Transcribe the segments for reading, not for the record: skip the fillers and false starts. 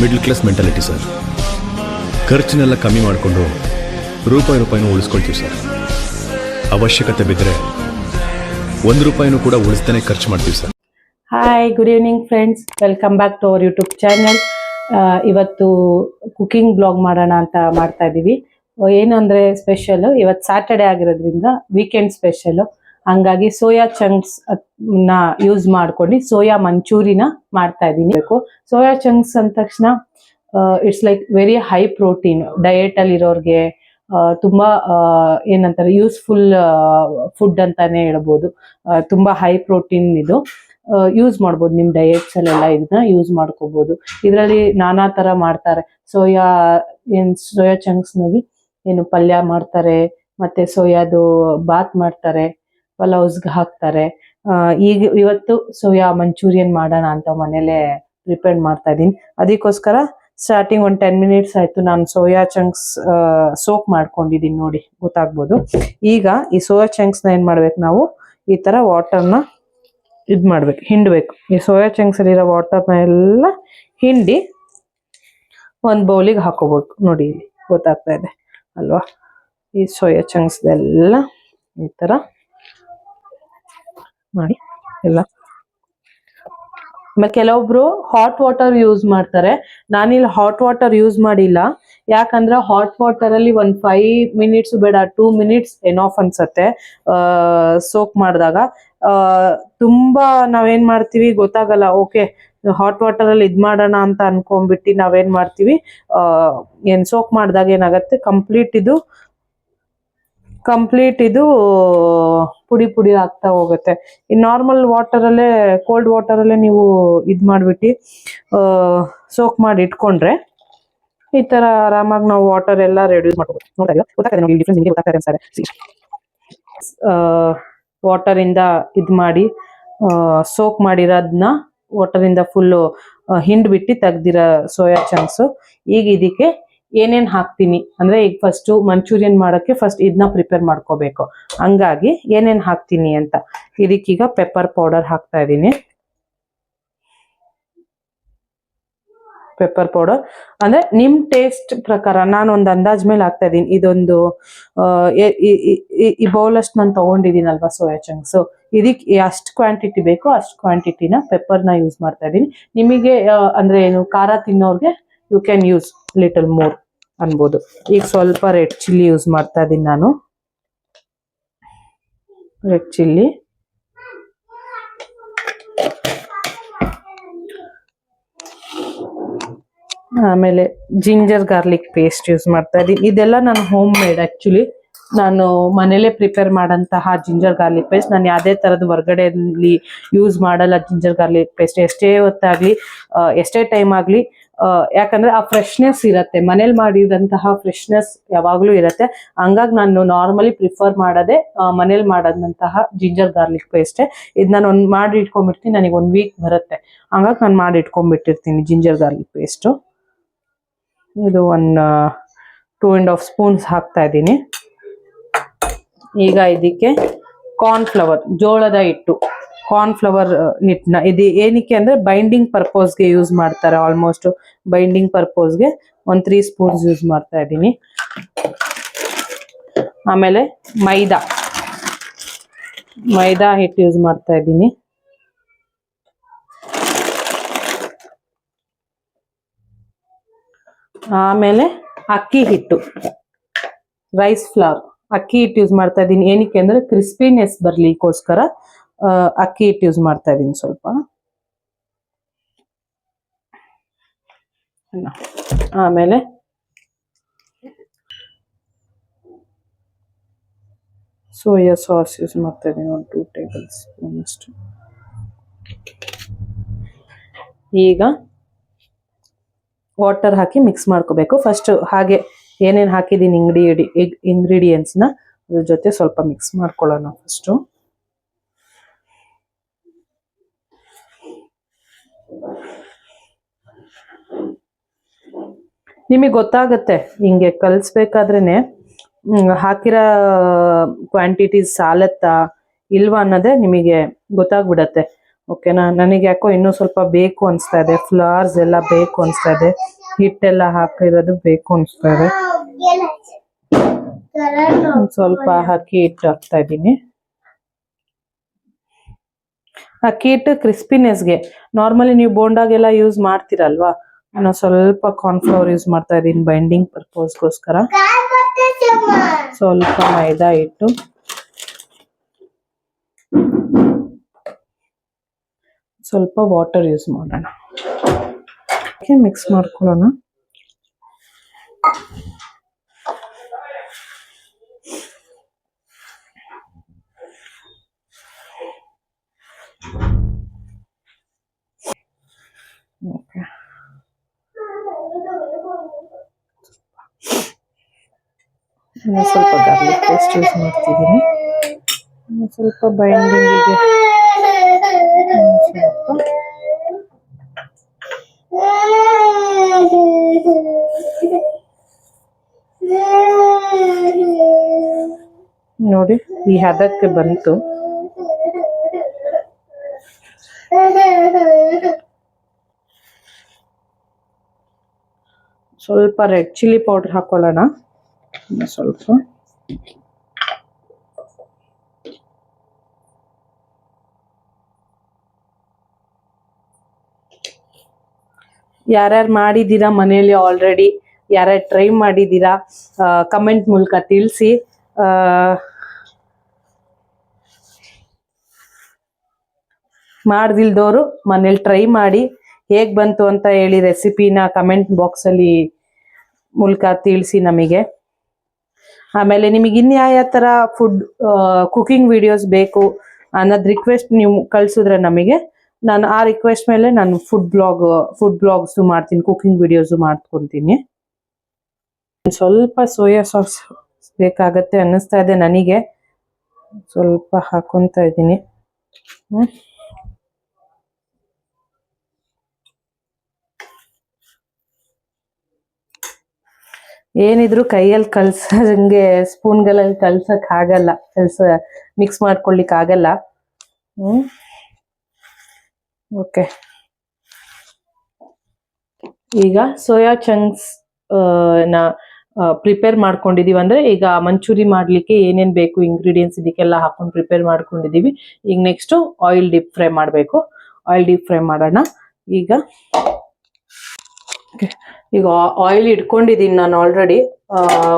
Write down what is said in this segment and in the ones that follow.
Middle class mentality sir. ಖರ್ಚನ್ನೆಲ್ಲ ಕಮ್ಮಿ ಮಾಡಿಕೊಂಡು ರೂಪಾಯಿನೂ ಉಳಿಸ್ಕೊಳ್ತೀವಿ ಸರ್. ಅವಶ್ಯಕತೆ ಬಿದ್ದರೆ ₹1 ಕೂಡ ಉಳಿಸ್ತಾನೆ ಖರ್ಚು ಮಾಡ್ತೀವಿ sir. Hi, good evening friends, welcome back to our YouTube channel. ಇವತ್ತು ಕುಕಿಂಗ್ ಬ್ಲಾಗ್ ಮಾಡೋಣ ಅಂತ ಮಾಡ್ತಾ ಇದ್ದೀವಿ. ಏನಂದರೆ ಸ್ಪೆಷಲ್, ಇವತ್ತು ಸ್ಯಾಟರ್ಡೆ ಆಗಿರೋದ್ರಿಂದ ವೀಕೆಂಡ್ ಸ್ಪೆಷಲು. ಹಂಗಾಗಿ ಸೋಯಾ ಚಂಕ್ಸ್ ನ ಯೂಸ್ ಮಾಡ್ಕೊಂಡು ಸೋಯಾ ಮಂಚೂರಿನ ಮಾಡ್ತಾ ಇದ್ದೀನಿ. ಸೋಯಾ ಚಂಕ್ಸ್ ಅಂದ ತಕ್ಷಣ it's like very high protein. Diet ಅಲ್ಲಿ ಇರೋರ್ಗೆ ತುಂಬಾ ಏನಂತಾರೆ ಯೂಸ್ಫುಲ್ ಫುಡ್ ಅಂತಾನೆ ಹೇಳ್ಬೋದು. ತುಂಬಾ ಹೈ ಪ್ರೋಟೀನ್ ಇದು. ಯೂಸ್ ಮಾಡ್ಬೋದು ನಿಮ್ಮ ಡಯಟ್ಸ್ ಅಲ್ಲೆಲ್ಲ ಇದನ್ನ ಯೂಸ್ ಮಾಡ್ಕೋಬಹುದು. ಇದರಲ್ಲಿ ನಾನಾ ತರ ಮಾಡ್ತಾರೆ. ಸೋಯಾ ಚಂಕ್ಸ್ ನಲ್ಲಿ ಏನು ಪಲ್ಯ ಮಾಡ್ತಾರೆ, ಮತ್ತೆ ಸೋಯಾದು ಬಾತ್ ಮಾಡ್ತಾರೆ, ಪಲಾವ್ಸ್ಗೆ ಹಾಕ್ತಾರೆ. ಇವತ್ತು ಸೋಯಾ ಮಂಚೂರಿಯನ್ ಮಾಡೋಣ ಅಂತ ಮನೇಲೆ ಪ್ರಿಪೇರ್ ಮಾಡ್ತಾ ಇದ್ದೀನಿ. ಅದಕ್ಕೋಸ್ಕರ ಸ್ಟಾರ್ಟಿಂಗ್ ಒಂದು 10 ಮಿನಿಟ್ಸ್ ಆಯ್ತು ನಾನು ಸೋಯಾ ಚಂಕ್ಸ್ ಸೋಕ್ ಮಾಡ್ಕೊಂಡಿದ್ದೀನಿ. ನೋಡಿ ಗೊತ್ತಾಗ್ಬೋದು. ಈಗ ಈ ಸೋಯಾ ಚಂಕ್ಸ್ ನ ಏನ್ ಮಾಡ್ಬೇಕು, ನಾವು ಈ ತರ ವಾಟರ್ನ ಮಾಡ್ಬೇಕು, ಹಿಂಡ್ಬೇಕು. ಈ ಸೋಯಾ ಚಂಕ್ಸ್ ಅಲ್ಲಿರೋ ವಾಟರ್ನ ಎಲ್ಲ ಹಿಂಡಿ ಒಂದ್ ಬೌಲಿಗೆ ಹಾಕೋಬೇಕು. ನೋಡಿ ಇಲ್ಲಿ ಗೊತ್ತಾಗ್ತಾ ಇದೆ ಅಲ್ವಾ. ಈ ಸೋಯಾ ಚಂಕ್ಸ್ ಎಲ್ಲ ಈ ತರ ಮಾಡಿ ಎಲ್ಲ. ಆಮೇಲೆ ಕೆಲವೊಬ್ರು ಹಾಟ್ ವಾಟರ್ ಯೂಸ್ ಮಾಡ್ತಾರೆ. ನಾನಿಲ್ಲಿ ಹಾಟ್ ವಾಟರ್ ಯೂಸ್ ಮಾಡಿಲ್ಲ. ಯಾಕಂದ್ರೆ ಹಾಟ್ ವಾಟರ್ ಅಲ್ಲಿ 5 ಮಿನಿಟ್ಸ್ ಬೇಡ, 2 ಮಿನಿಟ್ಸ್ ಎನಾಫ್ ಅನ್ಸತ್ತೆ ಸೋಕ್ ಮಾಡಿದಾಗ. ತುಂಬಾ ನಾವೇನ್ ಮಾಡ್ತೀವಿ ಗೊತ್ತಾಗಲ್ಲ. ಓಕೆ, ಹಾಟ್ ವಾಟರ್ ಅಲ್ಲಿ ಇದ್ ಮಾಡೋಣ ಅಂತ ಅನ್ಕೊಂಡ್ಬಿಟ್ಟು ನಾವೇನ್ ಮಾಡ್ತೀವಿ, ಏನ್ ಸೋಕ್ ಮಾಡಿದಾಗ ಏನಾಗತ್ತೆ, ಕಂಪ್ಲೀಟ್ ಇದು ಪುಡಿ ಆಗ್ತಾ ಹೋಗುತ್ತೆ. ಈ ನಾರ್ಮಲ್ ವಾಟರ್ ಅಲ್ಲೇ, ಕೋಲ್ಡ್ ವಾಟರ್ ಅಲ್ಲೇ ನೀವು ಇದ್ ಮಾಡ್ಬಿಟ್ಟು ಸೋಕ್ ಮಾಡಿ ಇಟ್ಕೊಂಡ್ರೆ ಈ ತರ ಆರಾಮಾಗಿ ನಾವು ವಾಟರ್ ಎಲ್ಲ ರೆಡ್ಯೂಸ್ ಮಾಡ್ಕೋಬಹುದು. ವಾಟರ್ ಇಂದ ಇದ್ ಮಾಡಿ ಸೋಕ್ ಮಾಡಿರೋದನ್ನ ವಾಟರ್ ಇಂದ ಫುಲ್ಲು ಹಿಂಡ್ಬಿಟ್ಟು ತೆಗ್ದಿರೋ ಸೋಯಾ ಚಂಕ್ಸ್. ಈಗ ಇದಕ್ಕೆ ಏನೇನ್ ಹಾಕ್ತೀನಿ ಅಂದ್ರೆ, ಈಗ ಫಸ್ಟ್ ಮಂಚೂರಿಯನ್ ಮಾಡಕ್ಕೆ ಫಸ್ಟ್ ಇದನ್ನ ಪ್ರಿಪೇರ್ ಮಾಡ್ಕೋಬೇಕು. ಹಂಗಾಗಿ ಏನೇನ್ ಹಾಕ್ತೀನಿ ಅಂತ, ಇದಕ್ಕೀಗ ಪೆಪ್ಪರ್ ಪೌಡರ್ ಹಾಕ್ತಾ ಇದ್ದೀನಿ. ಪೆಪ್ಪರ್ ಪೌಡರ್ ಅಂದ್ರೆ ನಿಮ್ ಟೇಸ್ಟ್ ಪ್ರಕಾರ, ನಾನು ಒಂದು ಅಂದಾಜ್ ಮೇಲೆ ಹಾಕ್ತಾ ಇದ್ದೀನಿ. ಇದೊಂದು ಈ ಬೌಲ್ ಅಷ್ಟು ನಾನು ತಗೊಂಡಿದ್ದೀನಲ್ವಾ ಸೋಯಾ ಚಂಕ್ಸ್, ಇದಕ್ಕೆ ಎಷ್ಟು ಕ್ವಾಂಟಿಟಿ ಬೇಕೋ ಅಷ್ಟು ಕ್ವಾಂಟಿಟಿನ ಪೆಪ್ಪರ್ನ ಯೂಸ್ ಮಾಡ್ತಾ ಇದ್ದೀನಿ. ನಿಮಗೆ ಅಂದ್ರೆ ಏನು ಖಾರ ತಿನ್ನೋರ್ಗೆ you can use little more ಅನ್ಬೋದು. ಈಗ ಸ್ವಲ್ಪ ರೆಡ್ ಚಿಲ್ಲಿ ಯೂಸ್ ಮಾಡ್ತಾ ಇದ್ದೀನಿ ನಾನು. ರೆಡ್ ಚಿಲ್ಲಿ, ಆಮೇಲೆ ಜಿಂಜರ್ ಗಾರ್ಲಿಕ್ ಪೇಸ್ಟ್ ಯೂಸ್ ಮಾಡ್ತಾ ಇದ್ದೀನಿ. ಇದೆಲ್ಲ ನಾನು ಹೋಮ್ ಮೇಡ್. ಆಕ್ಚುಲಿ ನಾನು ಮನೇಲೆ ಪ್ರಿಪೇರ್ ಮಾಡಂತಹ ಜಿಂಜರ್ ಗಾರ್ಲಿಕ್ ಪೇಸ್ಟ್. ನಾನು ಯಾವುದೇ ತರದ ಹೊರಗಡೆಯಲ್ಲಿ ಯೂಸ್ ಮಾಡಲ್ಲ ಜಿಂಜರ್ ಗಾರ್ಲಿಕ್ ಪೇಸ್ಟ್. ಎಷ್ಟೇ ಹೊತ್ತಾಗ್ಲಿ, ಎಷ್ಟೇ ಟೈಮ್ ಆಗ್ಲಿ, ಯಾಕಂದ್ರೆ ಆ ಫ್ರೆಶ್ನೆಸ್ ಇರತ್ತೆ. ಮನೇಲಿ ಮಾಡಿದಂತಹ ಫ್ರೆಶ್ನೆಸ್ ಯಾವಾಗ್ಲೂ ಇರತ್ತೆ. ಹಂಗಾಗಿ ನಾನು ನಾರ್ಮಲಿ ಪ್ರಿಫರ್ ಮಾಡೋದೇ ಮನೇಲಿ ಮಾಡೋದಂತಹ ಜಿಂಜರ್ ಗಾರ್ಲಿಕ್ ಪೇಸ್ಟೇ. ಇದು ನಾನು ಮಾಡಿ ಇಟ್ಕೊಂಡ್ಬಿಡ್ತೀನಿ. ನನಗೆ 1 ವೀಕ್ ಬರುತ್ತೆ. ಹಂಗಾಗಿ ನಾನು ಮಾಡಿ ಇಟ್ಕೊಂಡ್ಬಿಟ್ಟಿರ್ತೀನಿ ಜಿಂಜರ್ ಗಾರ್ಲಿಕ್ ಪೇಸ್ಟು. ಇದು 2.5 ಸ್ಪೂನ್ಸ್ ಹಾಕ್ತಾ ಇದ್ದೀನಿ. ಈಗ ಇದಕ್ಕೆ ಕಾರ್ನ್ಫ್ಲವರ್, ಜೋಳದ ಹಿಟ್ಟು, ಕಾರ್ನ್ಫ್ಲವರ್ ಹಿಟ್ಟನ್ನ ಇದು ಏನಕ್ಕೆ ಅಂದ್ರೆ ಬೈಂಡಿಂಗ್ ಪರ್ಪಸ್ಗೆ ಯೂಸ್ ಮಾಡ್ತಾರೆ. ಆಲ್ಮೋಸ್ಟ್ ಬೈಂಡಿಂಗ್ ಪರ್ಪಸ್ಗೆ 3 ಸ್ಪೂನ್ಸ್ ಯೂಸ್ ಮಾಡ್ತಾ ಇದ್ದೀನಿ. ಆಮೇಲೆ ಮೈದಾ ಹಿಟ್ಟು ಯೂಸ್ ಮಾಡ್ತಾ ಇದ್ದೀನಿ. ಆಮೇಲೆ ಅಕ್ಕಿ ಹಿಟ್ಟು, ರೈಸ್ ಫ್ಲವರ್, ಅಕ್ಕಿ ಹಿಟ್ಟು ಯೂಸ್ ಮಾಡ್ತಾ ಇದ್ದೀನಿ. ಏನಕ್ಕೆ ಅಂದ್ರೆ ಕ್ರಿಸ್ಪಿನೆಸ್ ಬರ್ಲಿಕ್ಕೋಸ್ಕರ ಅಕ್ಕಿ ಹಿಟ್ಟು ಯೂಸ್ ಮಾಡ್ತಾ ಇದ್ದೀನಿ ಸ್ವಲ್ಪ. ಆಮೇಲೆ ಸೋಯಾ ಸಾಸ್ ಯೂಸ್ ಮಾಡ್ತಾ ಇದ್ದೀನಿ, 2 ಟೇಬಲ್ ಸ್ಪೂನ್ ಅಷ್ಟು. ಈಗ ವಾಟರ್ ಹಾಕಿ ಮಿಕ್ಸ್ ಮಾಡ್ಕೋಬೇಕು. ಫಸ್ಟ್ ಹಾಗೆ ಏನೇನು ಹಾಕಿದ್ದೀನಿ ಇಂಗ್ರೀಡಿಯೆಂಟ್ಸ್ನ ಅದ್ರ ಜೊತೆ ಸ್ವಲ್ಪ ಮಿಕ್ಸ್ ಮಾಡ್ಕೊಳ್ಳೋಣ ಫಸ್ಟು. ನಿಮಗೆ ಗೊತ್ತಾಗತ್ತೆ ಹಿಂಗೆ ಕಲಿಸ್ಬೇಕಾದ್ರೇನೆ ಹಾಕಿರೋ ಕ್ವಾಂಟಿಟೀಸ್ ಸಾಲತ್ತಾ ಇಲ್ವಾ ಅನ್ನೋದೇ ನಿಮಗೆ ಗೊತ್ತಾಗ್ಬಿಡತ್ತೆ. ಓಕೆನಾ. ನನಗೆ ಯಾಕೋ ಇನ್ನೂ ಸ್ವಲ್ಪ ಬೇಕು ಅನಿಸ್ತಾ ಇದೆ, ಫ್ಲವರ್ಸ್ ಎಲ್ಲ ಬೇಕು ಅನಿಸ್ತಾ ಇದೆ, ಹಿಟ್ಟೆಲ್ಲ ಹಾಕಿರೋದು ಬೇಕು ಅನಿಸ್ತಾ ಇದೆ. ಒಂದ್ ಸ್ವಲ್ಪ ಅಕ್ಕಿ ಹಿಟ್ಟು ಹಾಕ್ತಾ ಇದ್ದೀನಿ. ಅಕ್ಕಿ ಹಿಟ್ಟು ಕ್ರಿಸ್ಪಿನೆಸ್ಗೆ. ನಾರ್ಮಲಿ ನೀವು ಬೋಂಡಾಗೆಲ್ಲ ಯೂಸ್ ಮಾಡ್ತೀರಲ್ವಾ, ನಾನು ಸ್ವಲ್ಪ ಕಾರ್ನ್ಫ್ಲವರ್ ಯೂಸ್ ಮಾಡ್ತಾ ಇದ್ದೀನಿ ಬೈಂಡಿಂಗ್ ಪರ್ಪಸ್ಗೋಸ್ಕರ. ಸ್ವಲ್ಪ ಮೈದಾ ಹಿಟ್ಟು, ಸ್ವಲ್ಪ ವಾಟರ್ ಯೂಸ್ ಮಾಡೋಣ. ಮಿಕ್ಸ್ ಮಾಡ್ಕೊಳ್ಳೋಣ. ಓಕೆ, ಸ್ವಲ್ಪ ಗಾರ್ಲಿಕ್ ಪೇಸ್ಟ್ ಯೂಸ್ ಮಾಡ್ತಿದ್ದೀನಿ. ಸ್ವಲ್ಪ ಬೈಂಡಿಂಗಿಗೆ ನೋಡಿ ಈ ಹದಕ್ಕೆ ಬಂತು. ಸ್ವಲ್ಪ ರೆಡ್ ಚಿಲ್ಲಿ ಪೌಡರ್ ಹಾಕೊಳ್ಳೋಣ. ಸ್ವಲ್ಪ ಯಾರ್ಯಾರು ಮಾಡಿದ್ದೀರಾ ಮನೆಯಲ್ಲಿ ಆಲ್ರೆಡಿ, ಯಾರ್ಯಾರು ಟ್ರೈ ಮಾಡಿದ್ದೀರಾ ಕಮೆಂಟ್ ಮೂಲಕ ತಿಳಿಸಿ. ಮಾಡ್ದಿಲ್ದವರು ಮನೇಲಿ ಟ್ರೈ ಮಾಡಿ ಹೇಗ್ ಬಂತು ಅಂತ ಹೇಳಿ ರೆಸಿಪಿನ ಕಮೆಂಟ್ ಬಾಕ್ಸಲ್ಲಿ ಮೂಲಕ ತಿಳಿಸಿ ನಮಗೆ. ಆಮೇಲೆ ನಿಮಗೆ ಇನ್ಯಾವ ಥರ ಫುಡ್ ಕುಕಿಂಗ್ ವಿಡಿಯೋಸ್ ಬೇಕು ಅನ್ನೋದು ರಿಕ್ವೆಸ್ಟ್ ನೀವು ಕಳಿಸಿದ್ರೆ ನಮಗೆ, ನಾನು ಆ ರಿಕ್ವೆಸ್ಟ್ ಮೇಲೆ ನಾನು ಫುಡ್ ಬ್ಲಾಗ್ಸು ಮಾಡ್ತೀನಿ, ಕುಕಿಂಗ್ ವಿಡಿಯೋಸು ಮಾಡ್ಕೊತೀನಿ. ಸ್ವಲ್ಪ ಸೋಯಾ ಸಾಸ್ ಬೇಕಾಗತ್ತೆ ಅನ್ನಿಸ್ತಾ ಇದೆ ನನಗೆ, ಸ್ವಲ್ಪ ಹಾಕೊಂತ ಇದ್ದೀನಿ. ಏನಿದ್ರು ಕೈಯಲ್ಲಿ ಕಲ್ಸಂಗೆ ಸ್ಪೂನ್ಗಳಲ್ಲಿ ಕಲ್ಸಕ್ ಆಗಲ್ಲ, ಮಿಕ್ಸ್ ಮಾಡ್ಕೊಳ್ಲಿಕ್ಕೆ ಆಗಲ್ಲ. ಓಕೆ, ಈಗ ಸೋಯಾ ಚಂಕ್ಸ್ ನ ಪ್ರಿಪೇರ್ ಮಾಡ್ಕೊಂಡಿದೀವಿ. ಅಂದ್ರೆ ಈಗ ಮಂಚೂರಿ ಮಾಡ್ಲಿಕ್ಕೆ ಏನೇನ್ ಬೇಕು ಇಂಗ್ರೀಡಿಯೆಂಟ್ಸ್ ಇದಕ್ಕೆಲ್ಲ ಹಾಕೊಂಡು ಪ್ರಿಪೇರ್ ಮಾಡ್ಕೊಂಡಿದೀವಿ. ಈಗ ನೆಕ್ಸ್ಟ್ ಆಯಿಲ್ ಡೀಪ್ ಫ್ರೈ ಮಾಡಬೇಕು. ಆಯಿಲ್ ಡೀಪ್ ಫ್ರೈ ಮಾಡೋಣ. ಈಗ ಆಯಿಲ್ ಇಟ್ಕೊಂಡಿದ್ದೀನಿ ನಾನು ಆಲ್ರೆಡಿ,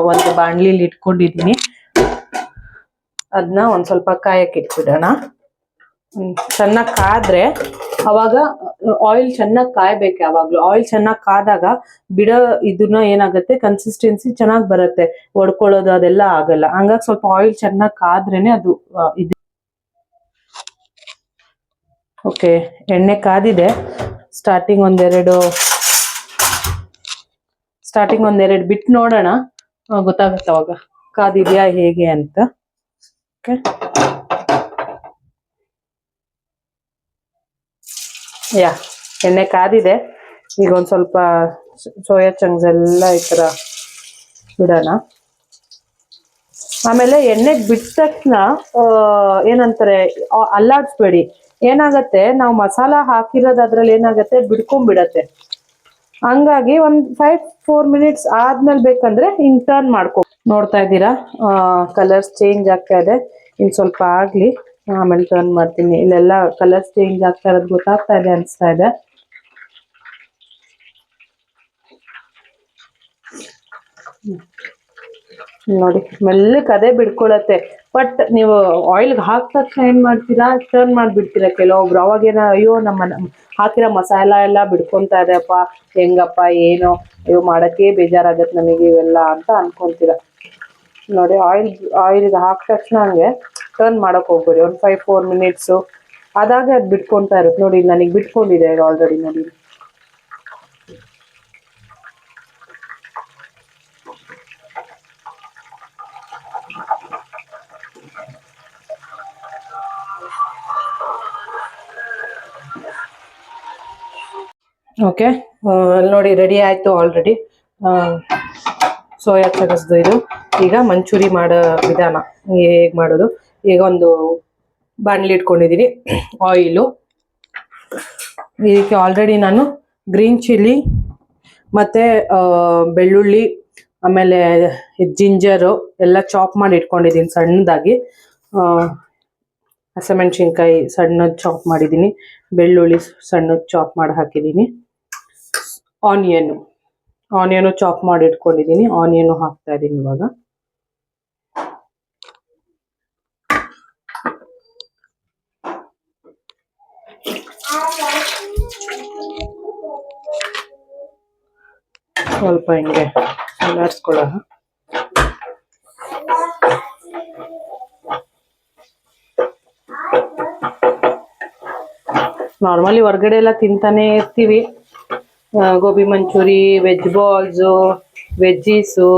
ಒಂದು ಬಾಣಲಿಲಿ ಇಟ್ಕೊಂಡಿದ್ದೀನಿ. ಅದನ್ನ ಒಂದ್ ಸ್ವಲ್ಪ ಕಾಯಕ್ಕೆ ಇಟ್ಬಿಡೋಣ. ಚೆನ್ನಾಗಿ ಕಾದ್ರೆ ಅವಾಗ ಆಯಿಲ್ ಚೆನ್ನಾಗಿ ಕಾಯ್ಬೇಕು. ಯಾವಾಗ್ಲೂ ಆಯಿಲ್ ಚೆನ್ನಾಗಿ ಕಾದಾಗ ಬಿಡೋ ಇದನ್ನ ಏನಾಗುತ್ತೆ, ಕನ್ಸಿಸ್ಟೆನ್ಸಿ ಚೆನ್ನಾಗಿ ಬರುತ್ತೆ, ಒಡ್ಕೊಳ್ಳೋದು ಅದೆಲ್ಲ ಆಗಲ್ಲ. ಹಂಗಾಗಿ ಸ್ವಲ್ಪ ಆಯಿಲ್ ಚೆನ್ನಾಗಿ ಕಾದ್ರೇನೆ ಅದು ಇದು. ಓಕೆ, ಎಣ್ಣೆ ಕಾದಿದೆ. ಸ್ಟಾರ್ಟಿಂಗ್ ಒಂದೆರಡು ಬಿಟ್ಟು ನೋಡೋಣ, ಗೊತ್ತಾಗುತ್ತೆ ಅವಾಗ ಕಾದಿದ್ಯಾ ಹೇಗೆ ಅಂತ. ಓಕೆ, ಎಣ್ಣೆ ಕಾದಿದೆ. ಈಗ ಒಂದ್ ಸ್ವಲ್ಪ ಸೋಯಾ ಚಂಕ್ಸ್ ಎಲ್ಲ ಈ ತರ ಬಿಡೋಣ. ಆಮೇಲೆ ಎಣ್ಣೆಗೆ ಬಿಟ್ಟ ತಕ್ಷಣ ಏನಂತಾರೆ, ಅಲ್ಲಾಡ್ಸ್ಬೇಡಿ. ಏನಾಗತ್ತೆ, ನಾವು ಮಸಾಲ ಹಾಕಿರೋದು ಅದ್ರಲ್ಲಿ ಏನಾಗತ್ತೆ, ಬಿಡ್ಕೊಂಡ್ಬಿಡತ್ತೆ. ಹಂಗಾಗಿ ಒಂದ್ 5-4 ಮಿನಿಟ್ಸ್ ಆದ್ಮೇಲೆ ಬೇಕಂದ್ರೆ ಹಿಂಗ್ ಟರ್ನ್ ಮಾಡ್ಕೊ. ನೋಡ್ತಾ ಇದ್ದೀರಾ ಕಲರ್ಸ್ ಚೇಂಜ್ ಆಗ್ತಾ ಇದೆ. ಇನ್ ಸ್ವಲ್ಪ ಆಗ್ಲಿ, ಆಮೇಲೆ ಟರ್ನ್ ಮಾಡ್ತೀನಿ. ಇಲ್ಲೆಲ್ಲ ಕಲರ್ಸ್ ಚೇಂಜ್ ಆಗ್ತಾ ಇರೋದು ಗೊತ್ತಾಗ್ತಾ ಇದೆ ಅನ್ಸ್ತಾ ಇದೆ. ನೋಡಿ ಮೆಲ್ಲಕ್ಕೆ ಅದೇ ಬಿಡ್ಕೊಳತ್ತೆ. ಬಟ್ ನೀವು ಆಯಿಲ್ಗೆ ಹಾಕಿದ ತಕ್ಷಣ ಏನ್ ಮಾಡ್ತೀರಾ, ಟರ್ನ್ ಮಾಡ್ಬಿಡ್ತೀರಾ ಕೆಲವೊಬ್ರು. ಅವಾಗೇನ ಅಯ್ಯೋ ನಮ್ಮ ಹಾಕಿರೋ ಮಸಾಲ ಎಲ್ಲ ಬಿಡ್ಕೊಂತಾ ಇದೆಯಪ್ಪ, ಹೆಂಗಪ್ಪ ಏನೋ, ಅಯ್ಯೋ ಮಾಡಕ್ಕೆ ಬೇಜಾರಾಗತ್ತೆ ನಮಗೆ ಇವೆಲ್ಲ ಅಂತ ಅನ್ಕೊಂತೀರ. ನೋಡಿ ಆಯಿಲ್ಗೆ ಹಾಕಿದ ತಕ್ಷಣ ಹಂಗೆ ಟರ್ನ್ ಮಾಡಕ್ ಹೋಗ್ಬೇಡಿ. ಒಂದು 5-4 ಮಿನಿಟ್ಸು ಅದಾಗ ಅದು ಬಿಟ್ಕೊಂತಾ ಇರುತ್ತೆ. ನೋಡಿ ನನಗೆ ಬಿಟ್ಕೊಂಡಿದೆ ಆಲ್ರೆಡಿ. ನೋಡಿ ಓಕೆ, ನೋಡಿ ರೆಡಿ ಆಯ್ತು ಆಲ್ರೆಡಿ ಸೋಯಾ ಚಂಕ್ಸ್ದು ಇದು. ಈಗ ಮಂಚೂರಿ ಮಾಡೋ ವಿಧಾನ ಹೇಗೆ ಮಾಡೋದು. ಈಗ ಒಂದು ಬಾಣಲಿ ಇಟ್ಕೊಂಡಿದ್ದೀನಿ, ಆಯಿಲು, ಇದಕ್ಕೆ ಆಲ್ರೆಡಿ ನಾನು ಗ್ರೀನ್ ಚಿಲ್ಲಿ ಮತ್ತು ಬೆಳ್ಳುಳ್ಳಿ ಆಮೇಲೆ ಜಿಂಜರು ಎಲ್ಲ ಚಾಪ್ ಮಾಡಿ ಇಟ್ಕೊಂಡಿದ್ದೀನಿ ಸಣ್ಣದಾಗಿ. ಹಸಿಮೆಣ್ಸಿನ್ಕಾಯಿ ಸಣ್ಣದು ಚಾಪ್ ಮಾಡಿದ್ದೀನಿ, ಬೆಳ್ಳುಳ್ಳಿ ಸಣ್ಣದು ಚಾಪ್ ಮಾಡಿ ಹಾಕಿದ್ದೀನಿ, ಆನಿಯನು ಚಾಪ್ ಮಾಡಿ ಇಟ್ಕೊಂಡಿದ್ದೀನಿ, ಆನಿಯನು ಹಾಕ್ತಾ ಇದ್ದೀನಿ ಇವಾಗ. ಸ್ವಲ್ಪ ಹಿಂಗೆ ಅಲ್ಲಾಡ್ಸ್ಕೊಳ್ಳೋಣ. ನಾರ್ಮಲಿ ಹೊರ್ಗಡೆ ಎಲ್ಲ ತಿಂತಾನೆ ಇರ್ತೀವಿ, gobi manchurian, veg balls, veggies,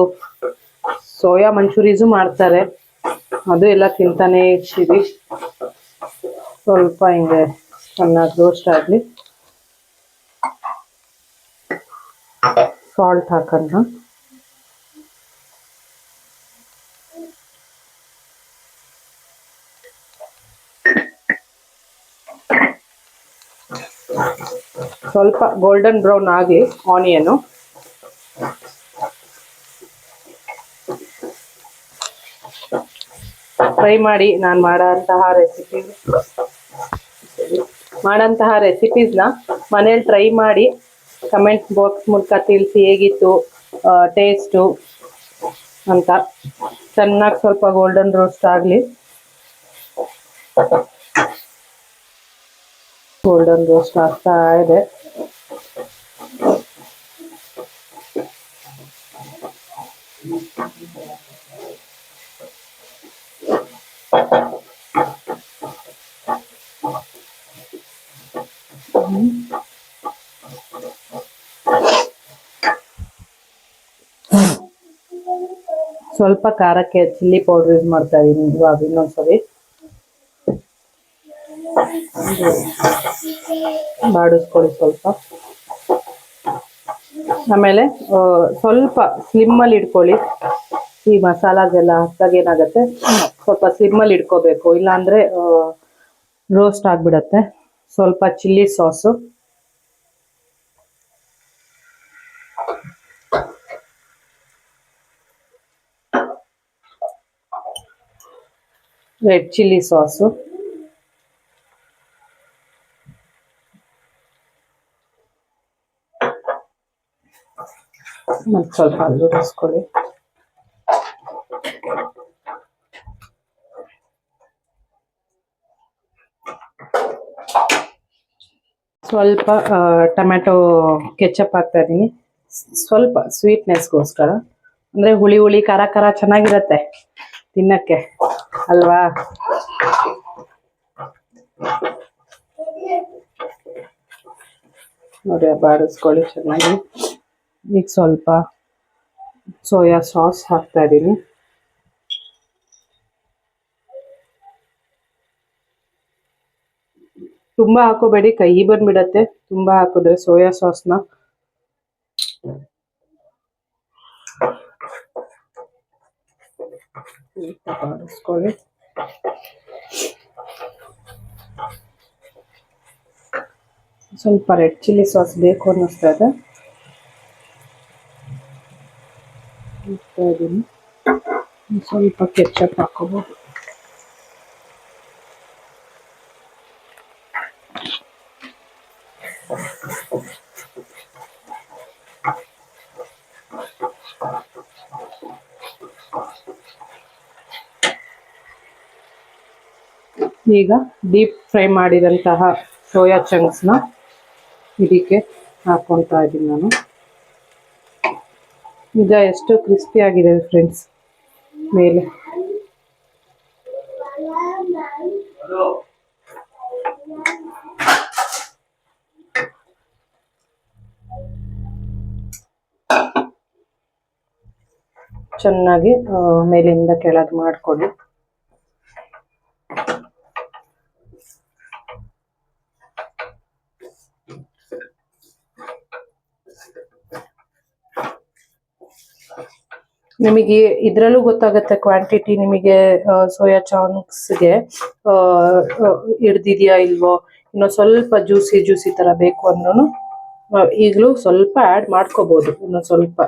soya manchurians ಮಾಡ್ತಾರೆ, ಅದು ಎಲ್ಲ ತಿಂತಾನೆ ಇರ್ತೀವಿ. ಸ್ವಲ್ಪ ಹಿಂಗೆ ಚೆನ್ನಾಗಿ ರೋಸ್ಟ್ ಆಗಲಿ. ಸಾಲ್ಟ್ ಹಾಕೋಣ. ಸ್ವಲ್ಪ ಗೋಲ್ಡನ್ ಬ್ರೌನ್ ಆಗಲಿ ಆನಿಯನು. ಫ್ರೈ ಮಾಡಿ ನಾನು ಮಾಡೋಂತಹ ರೆಸಿಪೀಸ್ನ ಮನೇಲಿ ಟ್ರೈ ಮಾಡಿ ಕಮೆಂಟ್ ಬಾಕ್ಸ್ ಮೂಲಕ ತಿಳಿಸಿ ಹೇಗಿತ್ತು ಟೇಸ್ಟು ಅಂತ. ಚೆನ್ನಾಗಿ ಸ್ವಲ್ಪ ಗೋಲ್ಡನ್ ರೋಸ್ಟ್ ಆಗಲಿ. ಗೋಲ್ಡನ್ ರೋಸ್ಟ್ ಆಗ್ತಾ ಇದೆ. ಸ್ವಲ್ಪ ಖಾರಕ್ಕೆ ಚಿಲ್ಲಿ ಪೌಡರ್ ಯೂಸ್ ಮಾಡ್ತಾ ಇದ್ದೀನಿ ಇವಾಗ ಇನ್ನೊಂದ್ಸರಿ. ಬಾಡಿಸ್ಕೊಳ್ಳಿ ಸ್ವಲ್ಪ. ಆಮೇಲೆ ಸ್ವಲ್ಪ ಸ್ಲಿಮ್ಮಲ್ಲಿ ಇಟ್ಕೊಳ್ಳಿ. ಈ ಮಸಾಲಾಗೆಲ್ಲ ಹಾಕಿದಾಗ ಏನಾಗುತ್ತೆ, ಸ್ವಲ್ಪ ಸ್ಲಿಮ್ಮಲ್ಲಿ ಇಟ್ಕೋಬೇಕು, ಇಲ್ಲಾಂದರೆ ರೋಸ್ಟ್ ಆಗಿಬಿಡತ್ತೆ. ಸ್ವಲ್ಪ chilli sauce, red chilli sauce, ಮತ್ತು ಸ್ವಲ್ಪ ಅಲ್ಲೂಡಿಸ್ಕೊಳ್ಳಿ. ಸ್ವಲ್ಪ ಟೊಮ್ಯಾಟೊ ಕೆಚಪ್ ಹಾಕ್ತಾ ಇದ್ದೀನಿ, ಸ್ವಲ್ಪ ಸ್ವೀಟ್ನೆಸ್ಗೋಸ್ಕರ. ಅಂದರೆ ಹುಳಿ ಹುಳಿ ಖಾರ ಖಾರ ಚೆನ್ನಾಗಿರತ್ತೆ ತಿನ್ನಕ್ಕೆ ಅಲ್ವಾ. ನೋಡಿ ಬಾಡಿಸ್ಕೊಳ್ಳಿ ಚೆನ್ನಾಗಿ. ಈಗ ಸ್ವಲ್ಪ ಸೋಯಾ ಸಾಸ್ ಹಾಕ್ತಾ ಇದ್ದೀನಿ. ತುಂಬ ಹಾಕೋಬೇಡಿ, ಕೈ ಬಂದ್ಬಿಡತ್ತೆ ತುಂಬ ಹಾಕಿದ್ರೆ ಸೋಯಾ ಸಾಸ್ನ. ಬಾಡಿಸ್ಕೊಳ್ಳಿ. ಸ್ವಲ್ಪ ರೆಡ್ ಚಿಲ್ಲಿ ಸಾಸ್ ಬೇಕು ಅನ್ನಿಸ್ತಾ ಇದೆ. ಸ್ವಲ್ಪ ಕೆಚಪ್ ಹಾಕೋಬಹುದು. ಈಗ ಡೀಪ್ ಫ್ರೈ ಮಾಡಿದಂತಹ ಸೋಯಾ ಚಂಕ್ಸ್ನ ಇದಕ್ಕೆ ಹಾಕ್ಕೊಳ್ತಾ ಇದ್ದೀನಿ ನಾನು. ಈಗ ಎಷ್ಟು ಕ್ರಿಸ್ಪಿ ಆಗಿದೆ ಫ್ರೆಂಡ್ಸ್ ಮೇಲೆ. ಚೆನ್ನಾಗಿ ಮೇಲಿಂದ ಕೆಳಗೆ ಮಾಡ್ಕೊಳ್ಳಿ. ನಿಮಗೆ ಇದರಲ್ಲೂ ಗೊತ್ತಾಗುತ್ತೆ ಕ್ವಾಂಟಿಟಿ ನಿಮಗೆ ಸೋಯಾ ಚಾಂಕ್ಸ್ಗೆ ಹಿಡ್ದಿದೆಯಾ ಇಲ್ವೋ, ಇನ್ನು ಸ್ವಲ್ಪ ಜ್ಯೂಸಿ ತರ ಬೇಕು ಅಂದ್ರೂ ಈಗಲೂ ಸ್ವಲ್ಪ ಆ್ಯಡ್ ಮಾಡ್ಕೋಬಹುದು. ಇನ್ನು ಸ್ವಲ್ಪ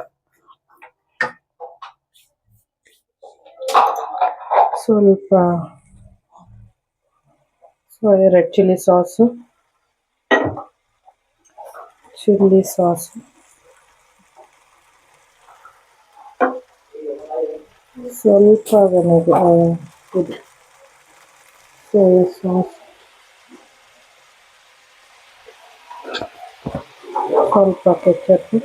ರೆಡ್ ಚಿಲ್ಲಿ ಸಾಸು, ಸ್ವಲ್ಪ ಇದು ಸೋಯಾ ಸಾಸ್, ಸ್ವಲ್ಪ ಕೆಚಪ್,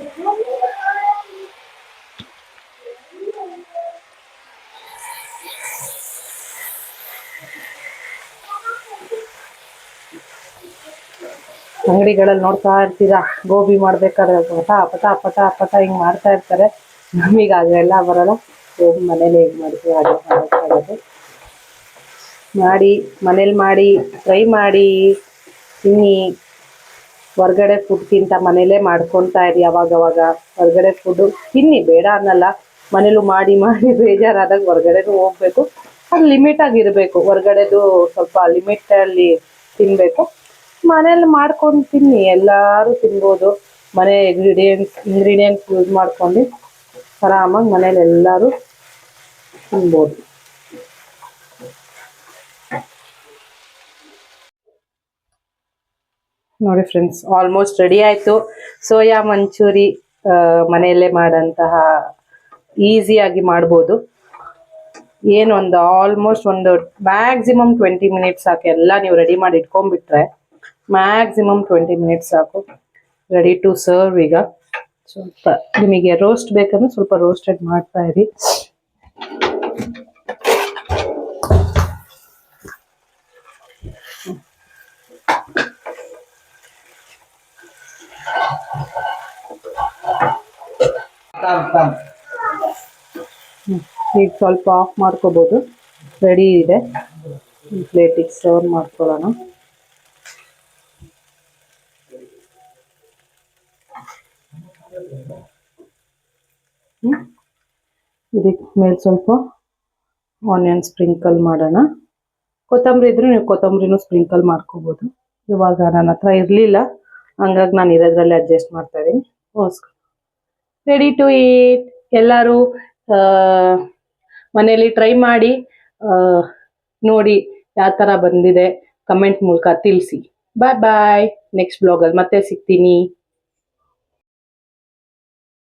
ಅಂಗಡಿಗಳಲ್ಲಿ ನೋಡ್ತಾ ಇರ್ತೀರಾ ಗೋಬಿ ಮಾಡ್ಬೇಕಾದ್ರೆ ಪಟ ಹಿಂಗ್ ಮಾಡ್ತಾ ಇರ್ತಾರೆ. ನಮಗೆ ಅದೆಲ್ಲ ಬರಲ್ಲ. ಹೋಗಿ ಮನೇಲಿ ಹೇಗೆ ಮಾಡ್ತೀವಿ ಹಾಗೆ ಮಾಡೋದು. ಮನೇಲಿ ಟ್ರೈ ಮಾಡಿ ತಿನ್ನಿ. ಹೊರ್ಗಡೆ ಫುಡ್ಗಿಂತ ಮನೇಲೇ ಮಾಡ್ಕೊತಾ ಇರಿ. ಅವಾಗವಾಗ ಹೊರ್ಗಡೆ ಫುಡ್ ತಿನ್ನಿ, ಬೇಡ ಅನ್ನಲ್ಲ. ಮನೇಲೂ ಮಾಡಿ ಬೇಜಾರಾದಾಗ ಹೊರ್ಗಡೆನೂ ಹೋಗ್ಬೇಕು. ಅದು ಲಿಮಿಟ್ ಆಗಿರ್ಬೇಕು. ಹೊರ್ಗಡೆದು ಸ್ವಲ್ಪ ಲಿಮಿಟಲ್ಲಿ ತಿನ್ಬೇಕು. ಮನೇಲಿ ಮಾಡ್ಕೊಂಡು ತಿನ್ನಿ, ಎಲ್ಲರೂ ತಿನ್ಬೋದು. ಮನೆ ಇಂಗ್ರೀಡಿಯೆಂಟ್ಸ್ ಯೂಸ್ ಮಾಡ್ಕೊಂಡು ಆರಾಮಾಗಿ ಮನೇಲಿ ಎಲ್ಲರೂ ತಿನ್ಬೋದು. ನೋಡಿ ಫ್ರೆಂಡ್ಸ್, ಆಲ್ಮೋಸ್ಟ್ ರೆಡಿ ಆಯ್ತು. ಸೋಯಾ ಮಂಚೂರಿ ಮನೆಯಲ್ಲೇ ಮಾಡಂತಹ ಈಸಿಯಾಗಿ ಮಾಡ್ಬೋದು. ಏನೊಂದು ಆಲ್ಮೋಸ್ಟ್ ಒಂದು ಮ್ಯಾಕ್ಸಿಮಮ್ 20 ಮಿನಿಟ್ಸ್ ಸಾಕು. ಎಲ್ಲ ನೀವು ರೆಡಿ ಮಾಡಿ ಇಟ್ಕೊಂಡ್ಬಿಟ್ರೆ ಮ್ಯಾಕ್ಸಿಮಮ್ 20 ಮಿನಿಟ್ಸ್ ಸಾಕು. Ready to serve. ಈಗ ಸ್ವಲ್ಪ ನಿಮಗೆ ರೋಸ್ಟ್ ಬೇಕಂದ್ರೆ ಸ್ವಲ್ಪ ರೋಸ್ಟೆಡ್ ಮಾಡ್ತಾ ಇರಿ. ಈಗ ಸ್ವಲ್ಪ ಆಫ್ ಮಾಡ್ಕೋಬಹುದು. ರೆಡಿ ಇದೆ. ಪ್ಲೇಟಿಗೆ ಸರ್ವ್ ಮಾಡ್ಕೊಳ್ಳೋಣ. ಇದಕ್ಕೆ ಮೇಲೆ ಸ್ವಲ್ಪ ಆನಿಯನ್ ಸ್ಪ್ರಿಂಕಲ್ ಮಾಡೋಣ. ಕೊತ್ತಂಬರಿ ಇದ್ರೆ ನೀವು ಕೊತ್ತಂಬರಿನೂ ಸ್ಪ್ರಿಂಕಲ್ ಮಾಡ್ಕೋಬಹುದು. ಇವಾಗ ನನ್ನ ಹತ್ರ ಇರಲಿಲ್ಲ, ಹಂಗಾಗಿ ನಾನು ಇರೋದ್ರಲ್ಲಿ ಅಡ್ಜಸ್ಟ್ ಮಾಡ್ತಾ ಇದ್ದೀನಿ. Ready to eat. ಎಲ್ಲರೂ ಮನೇಲಿ ಟ್ರೈ ಮಾಡಿ ನೋಡಿ ಯಾವ ಥರ ಬಂದಿದೆ ಕಮೆಂಟ್ ಮೂಲಕ ತಿಳಿಸಿ. ಬಾಯ್ ಬಾಯ್. ನೆಕ್ಸ್ಟ್ ಬ್ಲಾಗಲ್ಲಿ ಮತ್ತೆ ಸಿಗ್ತೀನಿ.